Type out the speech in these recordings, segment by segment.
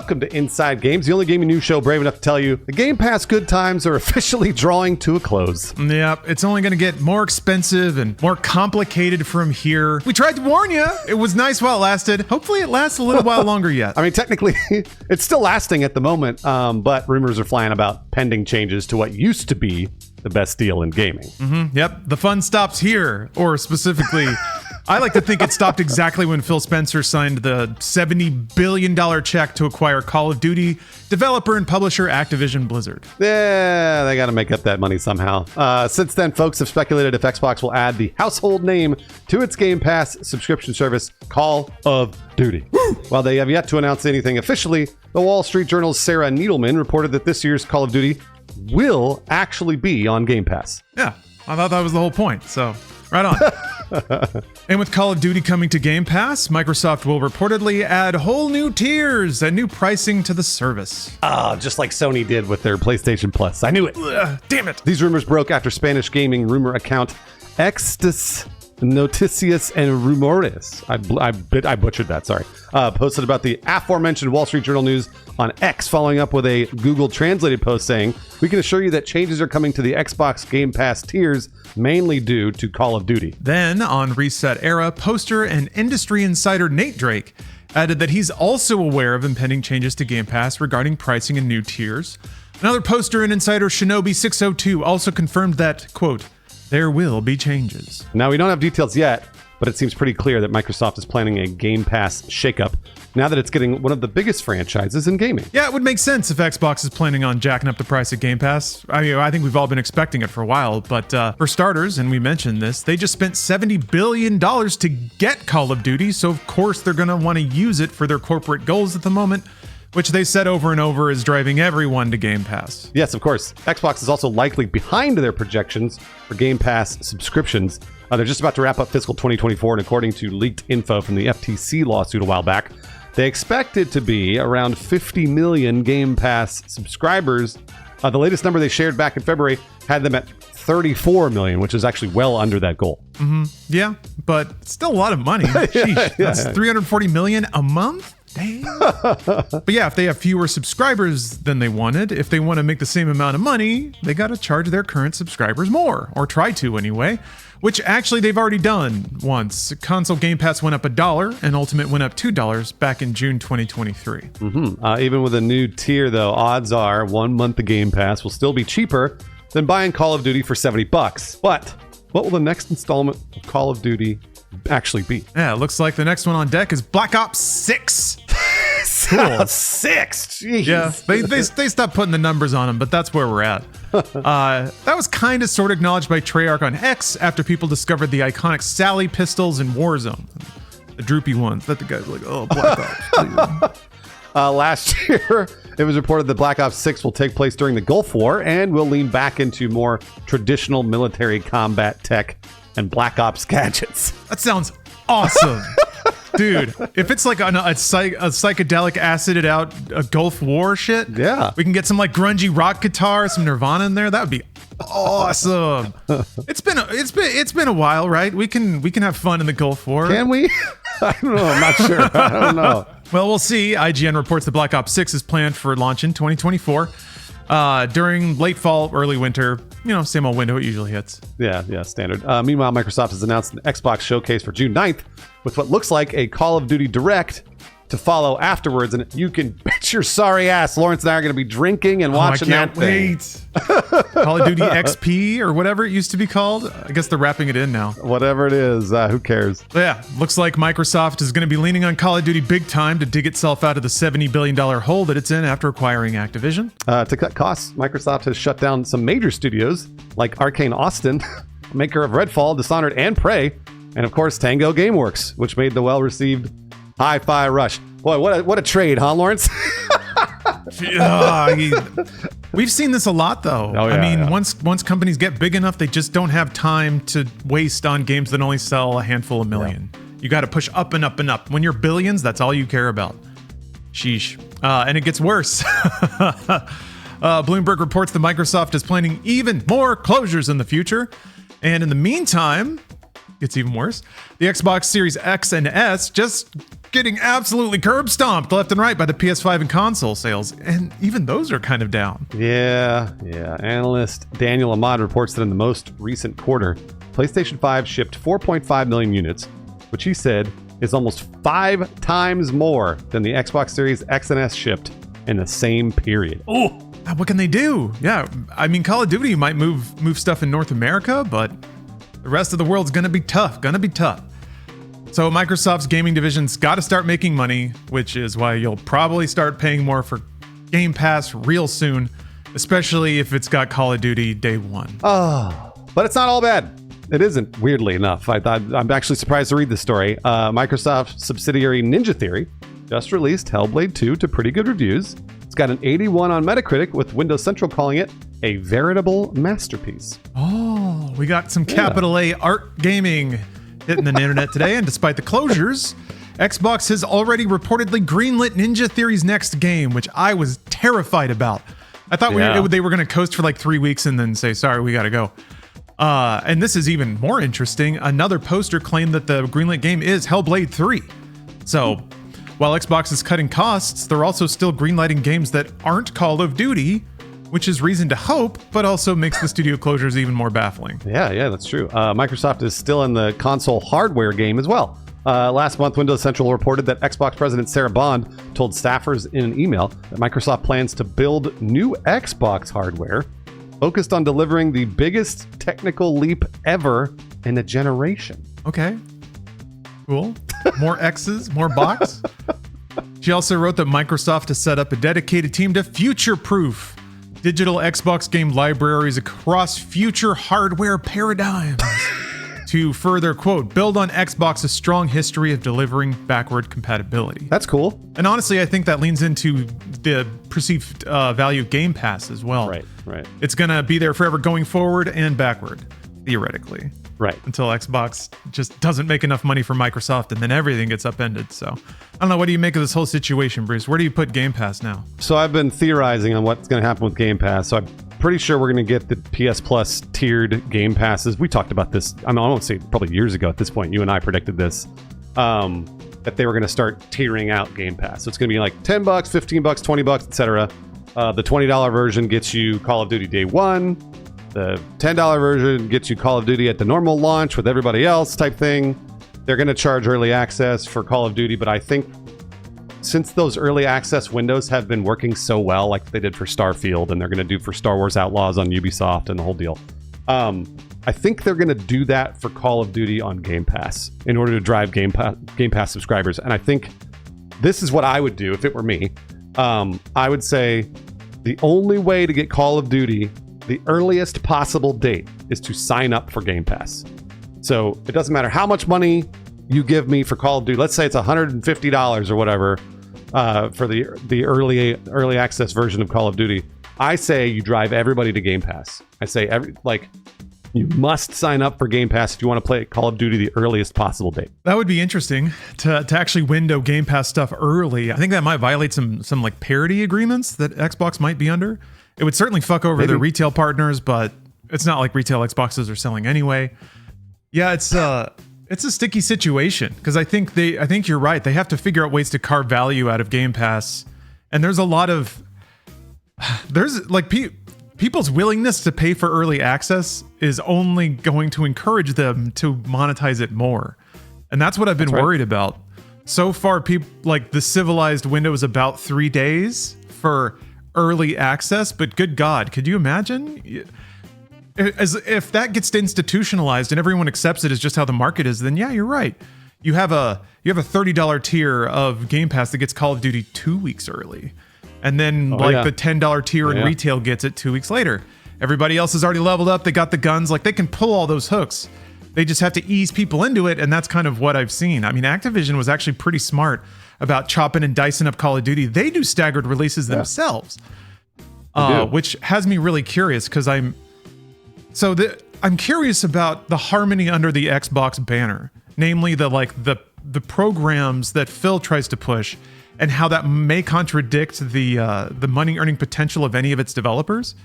welcome to Inside Games, the only gaming news show brave enough to tell you the Game Pass good times are officially drawing to a close. Yep, it's only going to get more expensive and more complicated from here. We tried to warn you. It was nice while it lasted. Hopefully it lasts a little while longer yet. I mean, technically, it's still lasting at the moment, but rumors are flying about pending changes to what used to be the best deal in gaming. Yep, the fun stops here, or specifically... I like to think it stopped exactly when Phil Spencer signed the $70 billion check to acquire Call of Duty developer and publisher Activision Blizzard. Yeah, they got to make up that money somehow. Since then, folks have speculated if Xbox will add the household name to its Game Pass subscription service, Call of Duty. While they have yet to announce anything officially, the Wall Street Journal's Sarah Needleman reported that this year's Call of Duty will actually be on Game Pass. Yeah, I thought that was the whole point, so right on. And with Call of Duty coming to Game Pass, Microsoft will reportedly add whole new tiers and new pricing to the service. Just like Sony did with their PlayStation Plus. I knew it. Damn it. These rumors broke after Spanish gaming rumor account Extas Noticias and Rumores, I butchered that, sorry, posted about the aforementioned Wall Street Journal news on X, following up with a Google translated post saying, "We can assure you that changes are coming to the Xbox Game Pass tiers, mainly due to Call of Duty." Then, on Reset Era, poster and industry insider Nate Drake added that he's also aware of impending changes to Game Pass regarding pricing and new tiers. Another poster and insider Shinobi602 also confirmed that, quote, "there will be changes." Now, we don't have details yet, but it seems pretty clear that Microsoft is planning a Game Pass shakeup now that it's getting one of the biggest franchises in gaming. Yeah, it would make sense if Xbox is planning on jacking up the price of Game Pass. I mean, I think we've all been expecting it for a while, but for starters, and we mentioned this, they just spent $70 billion to get Call of Duty, so of course they're going to want to use it for their corporate goals at the moment, which they said over and over is driving everyone to Game Pass. Yes, of course. Xbox is also likely behind their projections for Game Pass subscriptions. They're just about to wrap up fiscal 2024, and according to leaked info from the FTC lawsuit a while back, they expect it to be around 50 million Game Pass subscribers. The latest number they shared back in February had them at 34 million, which is actually well under that goal. Yeah, but still a lot of money. Sheesh, that's 340 million a month? Dang. But yeah, if they have fewer subscribers than they wanted, if they want to make the same amount of money, they got to charge their current subscribers more, or try to anyway, which actually they've already done once. Console Game Pass went up $1 and Ultimate went up $2 back in June 2023. Even with a new tier, though, odds are 1 month of Game Pass will still be cheaper than buying Call of Duty for $70. But what will the next installment of Call of Duty actually be? Yeah, it looks like the next one on deck is Black Ops 6. Cool. 6? Jeez. Yeah, they stopped putting the numbers on them, but that's where we're at. That was kind of sort of acknowledged by Treyarch on X after people discovered the iconic Sally pistols in Warzone. The droopy ones that the guys were like, oh, Black Ops. Last year, it was reported that Black Ops 6 will take place during the Gulf War and will lean back into more traditional military combat tech and Black Ops gadgets. That sounds awesome. Dude, if it's like a psychedelic acided out a Gulf War shit, yeah, we can get some like grungy rock guitar, some Nirvana in there. That would be awesome. It's been a while, right? We can have fun in the Gulf War. Can we? I don't know. I'm not sure. I don't know. Well, we'll see. IGN reports that Black Ops 6 is planned for launch in 2024. During late fall, early winter, same old window it usually hits. Yeah, standard. Meanwhile, Microsoft has announced an Xbox showcase for June 9th with what looks like a Call of Duty Direct to follow afterwards. And you can bet your sorry ass Lawrence and I are going to be drinking and watching that thing. I can't wait. Call of Duty XP or whatever it used to be called. I guess they're wrapping it in now. Whatever it is, who cares? But yeah, looks like Microsoft is going to be leaning on Call of Duty big time to dig itself out of the $70 billion hole that it's in after acquiring Activision. To cut costs, Microsoft has shut down some major studios like Arcane Austin, maker of Redfall, Dishonored, and Prey, and of course Tango Gameworks, which made the well-received Hi-Fi Rush. Boy, what a trade, huh, Lawrence? We've seen this a lot, though. Oh, yeah, I mean, yeah. once companies get big enough, they just don't have time to waste on games that only sell a handful of million. Yeah. You got to push up and up and up. When you're billions, that's all you care about. Sheesh. And it gets worse. Bloomberg reports that Microsoft is planning even more closures in the future. And in the meantime, it's even worse. The Xbox Series X and S just getting absolutely curb stomped left and right by the PS5 and console sales, and even those are kind of down. Yeah. Analyst Daniel Ahmad reports that in the most recent quarter, PlayStation 5 shipped 4.5 million units, which he said is almost 5 times more than the Xbox Series X and S shipped in the same period. Oh, what can they do? Yeah, I mean, Call of Duty might move stuff in North America, but the rest of the world's gonna be tough. So Microsoft's gaming division's got to start making money, which is why you'll probably start paying more for Game Pass real soon, especially if it's got Call of Duty day one. Oh, but it's not all bad. It isn't, weirdly enough. I'm actually surprised to read this story. Microsoft subsidiary Ninja Theory just released Hellblade 2 to pretty good reviews. It's got an 81 on Metacritic, with Windows Central calling it a veritable masterpiece. Oh, we got some capital A art gaming hitting the internet today, and despite the closures, Xbox has already reportedly greenlit Ninja Theory's next game, which I was terrified about. I thought they were going to coast for like 3 weeks and then say, sorry, we got to go. And this is even more interesting. Another poster claimed that the greenlit game is Hellblade 3. So while Xbox is cutting costs, they're also still greenlighting games that aren't Call of Duty, which is reason to hope, but also makes the studio closures even more baffling. Yeah, that's true. Microsoft is still in the console hardware game as well. Last month, Windows Central reported that Xbox President Sarah Bond told staffers in an email that Microsoft plans to build new Xbox hardware focused on delivering the biggest technical leap ever in a generation. Okay, cool. More X's, more box. She also wrote that Microsoft has set up a dedicated team to future-proof digital Xbox game libraries across future hardware paradigms to further, quote, build on Xbox's strong history of delivering backward compatibility. That's cool. And honestly, I think that leans into the perceived value of Game Pass as well. Right. It's going to be there forever going forward and backward, theoretically. Right. Until Xbox just doesn't make enough money for Microsoft, and then everything gets upended. So I don't know. What do you make of this whole situation, Bruce? Where do you put Game Pass now? So I've been theorizing on what's going to happen with Game Pass. So I'm pretty sure we're going to get the PS Plus tiered Game Passes. We talked about this, I won't say probably years ago at this point. You and I predicted this, that they were going to start tiering out Game Pass. So it's going to be like $10, $15, $20, etc. The $20 version gets you Call of Duty Day 1. The $10 version gets you Call of Duty at the normal launch with everybody else type thing. They're going to charge early access for Call of Duty, but I think since those early access windows have been working so well, like they did for Starfield and they're going to do for Star Wars Outlaws on Ubisoft and the whole deal, I think they're going to do that for Call of Duty on Game Pass in order to drive Game Pass subscribers. And I think this is what I would do if it were me. I would say the only way to get Call of Duty the earliest possible date is to sign up for Game Pass. So it doesn't matter how much money you give me for Call of Duty. Let's say it's $150 or whatever for the early access version of Call of Duty. I say you drive everybody to Game Pass. I say you must sign up for Game Pass if you want to play Call of Duty the earliest possible date. That would be interesting to actually window Game Pass stuff early. I think that might violate some like parity agreements that Xbox might be under. It would certainly fuck over their retail partners, but it's not like retail Xboxes are selling anyway. Yeah, it's a sticky situation because I think you're right. They have to figure out ways to carve value out of Game Pass, and there's like people's willingness to pay for early access is only going to encourage them to monetize it more, and that's what I've been worried about. So far, people like the civilized window is about 3 days for early access, but good God, could you imagine? As if that gets institutionalized and everyone accepts it as just how the market is, then yeah, you're right. You have a $30 tier of Game Pass that gets Call of Duty 2 weeks early, and then the $10 tier in retail gets it 2 weeks later. Everybody else has already leveled up. They got the guns. Like they can pull all those hooks. They just have to ease people into it, and that's kind of what I've seen. I mean, Activision was actually pretty smart about chopping and dicing up Call of Duty. They do staggered releases themselves, which has me really curious because I'm curious about the harmony under the Xbox banner, namely the programs that Phil tries to push, and how that may contradict the money earning potential of any of its developers.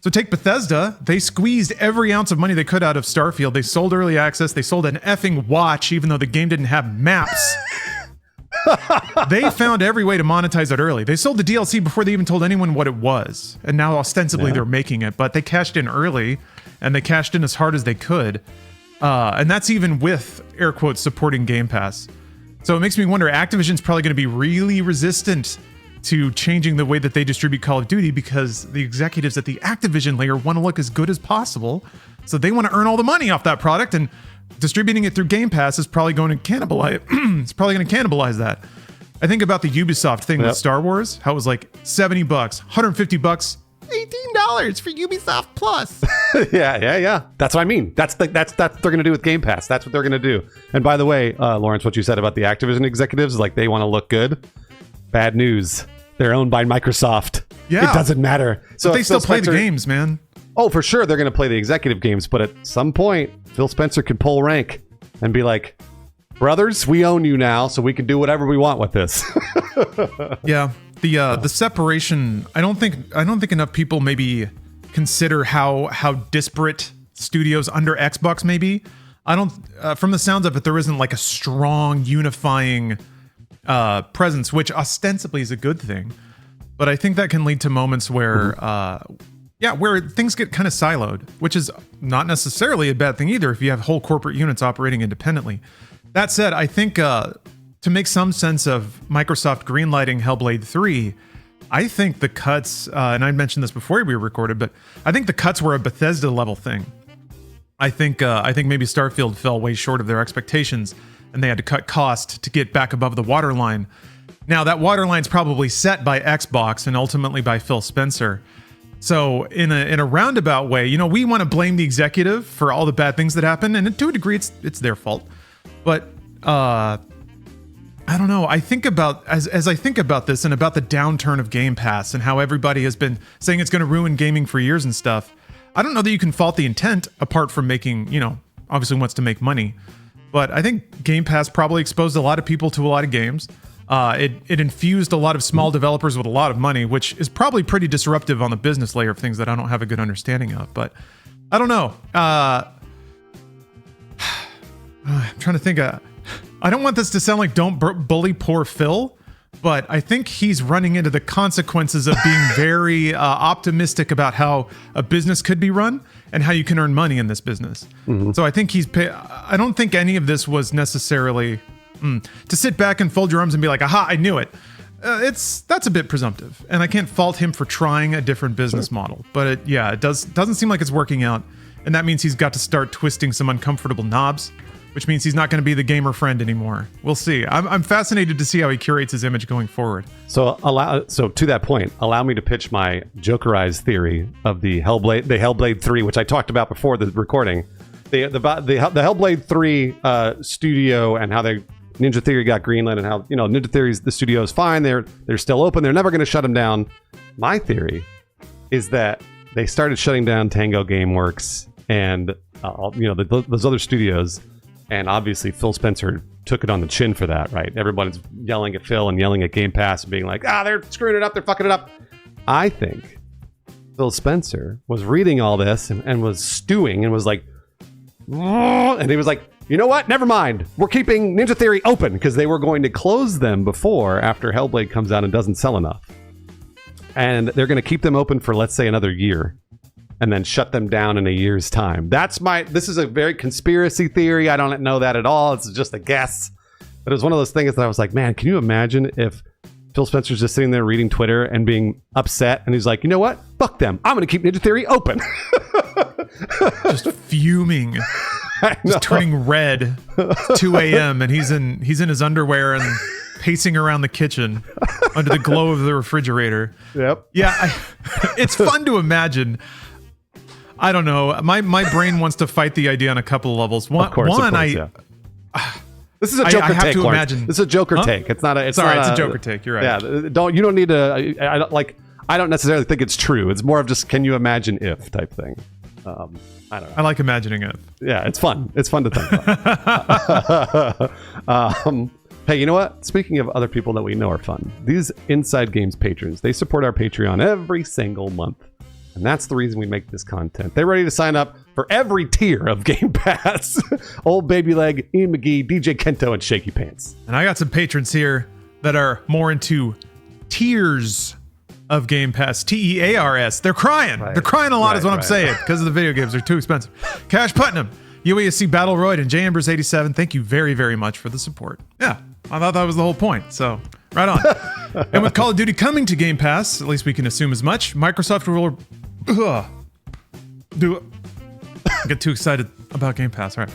So take Bethesda. They squeezed every ounce of money they could out of Starfield. They sold early access. They sold an effing watch, even though the game didn't have maps. They found every way to monetize it early. They sold the DLC before they even told anyone what it was. And now ostensibly they're making it, but they cashed in early and they cashed in as hard as they could. And that's even with air quotes supporting Game Pass. So it makes me wonder, Activision's probably going to be really resistant to changing the way that they distribute Call of Duty because the executives at the Activision layer want to look as good as possible. So they want to earn all the money off that product, and distributing it through Game Pass is probably going to cannibalize. It's probably going to cannibalize that. I think about the Ubisoft thing with Star Wars, how it was like $70, $150, $18 for Ubisoft Plus. yeah. That's what I mean. That's what they're going to do with Game Pass. That's what they're going to do. And by the way, Lawrence, what you said about the Activision executives, like they want to look good. Bad news. They're owned by Microsoft. Yeah. It doesn't matter. So but they still play the games, man. Oh, for sure. They're going to play the executive games. But at some point, Phil Spencer could pull rank and be like, brothers, we own you now, so we can do whatever we want with this. Yeah. The separation, I don't think enough people maybe consider how disparate studios under Xbox may be. I don't from the sounds of it, there isn't like a strong unifying presence, which ostensibly is a good thing. But I think that can lead to moments where where things get kind of siloed, which is not necessarily a bad thing either if you have whole corporate units operating independently. That said, I think to make some sense of Microsoft greenlighting Hellblade 3, I think the cuts, and I mentioned this before we recorded, but I think the cuts were a Bethesda level thing. I think maybe Starfield fell way short of their expectations, and they had to cut cost to get back above the waterline. Now that waterline's probably set by Xbox and ultimately by Phil Spencer. So in a roundabout way, we want to blame the executive for all the bad things that happen, and to a degree, it's their fault. But I don't know. I think about as I think about this and about the downturn of Game Pass and how everybody has been saying it's going to ruin gaming for years and stuff. I don't know that you can fault the intent apart from making, obviously wants to make money. But I think Game Pass probably exposed a lot of people to a lot of games. It infused a lot of small developers with a lot of money, which is probably pretty disruptive on the business layer of things that I don't have a good understanding of. But I don't know. I'm trying to think. I don't want this to sound like don't bully poor Phil, but I think he's running into the consequences of being very optimistic about how a business could be run and how you can earn money in this business. Mm-hmm. So I think I don't think any of this was necessarily to sit back and fold your arms and be like, aha, I knew it. That's a bit presumptive, and I can't fault him for trying a different business model. But it doesn't seem like it's working out, and that means he's got to start twisting some uncomfortable knobs, which means he's not going to be the gamer friend anymore. We'll see. I'm fascinated to see how he curates his image going forward. So to that point, allow me to pitch my Jokerized theory of the Hellblade 3, which I talked about before the recording. The Hellblade 3 studio and how Ninja Theory got greenlit and how Ninja Theory's the studio is fine. They're still open. They're never going to shut them down. My theory is that they started shutting down Tango Gameworks and those other studios. And obviously, Phil Spencer took it on the chin for that, right? Everybody's yelling at Phil and yelling at Game Pass and being like, they're screwing it up, they're fucking it up. I think Phil Spencer was reading all this and was stewing and was like, and he was like, you know what? Never mind. We're keeping Ninja Theory open because they were going to close them after Hellblade comes out and doesn't sell enough. And they're going to keep them open for, let's say, another year. And then shut them down in a year's time. This is a very conspiracy theory. I don't know that at all. It's just a guess. But it was one of those things that I was like, man, can you imagine if Phil Spencer's just sitting there reading Twitter and being upset and he's like, you know what? Fuck them. I'm going to keep Ninja Theory open. Just fuming. Just turning red. It's 2 a.m. and he's in his underwear and pacing around the kitchen under the glow of the refrigerator. Yep. Yeah, it's fun to imagine. I don't know. My brain wants to fight the idea on a couple of levels. Of course, yeah. This is a Joker take. This is a Joker take. It's not a. It's a Joker take. You're right. Yeah. You don't need to. I don't necessarily think it's true. It's more of just can you imagine if type thing. I don't know. I like imagining it. Yeah, it's fun. It's fun to think about. Hey, you know what? Speaking of other people that we know are fun, these Inside Games patrons, they support our Patreon every single month. And that's the reason we make this content. They're ready to sign up for every tier of Game Pass. Old Baby Leg, Ian McGee, DJ Kento, and Shaky Pants. And I got some patrons here that are more into tiers of Game Pass. Tears. They're crying. Right. They're crying a lot is what I'm Right. saying because of the video games. They're too expensive. Cash Putnam, UASC Battleroid, and JAmbers87. Thank you very, very much for the support. Yeah, I thought that was the whole point. So, right on. And with Call of Duty coming to Game Pass, at least we can assume as much, Microsoft will get too excited about Game Pass. All right.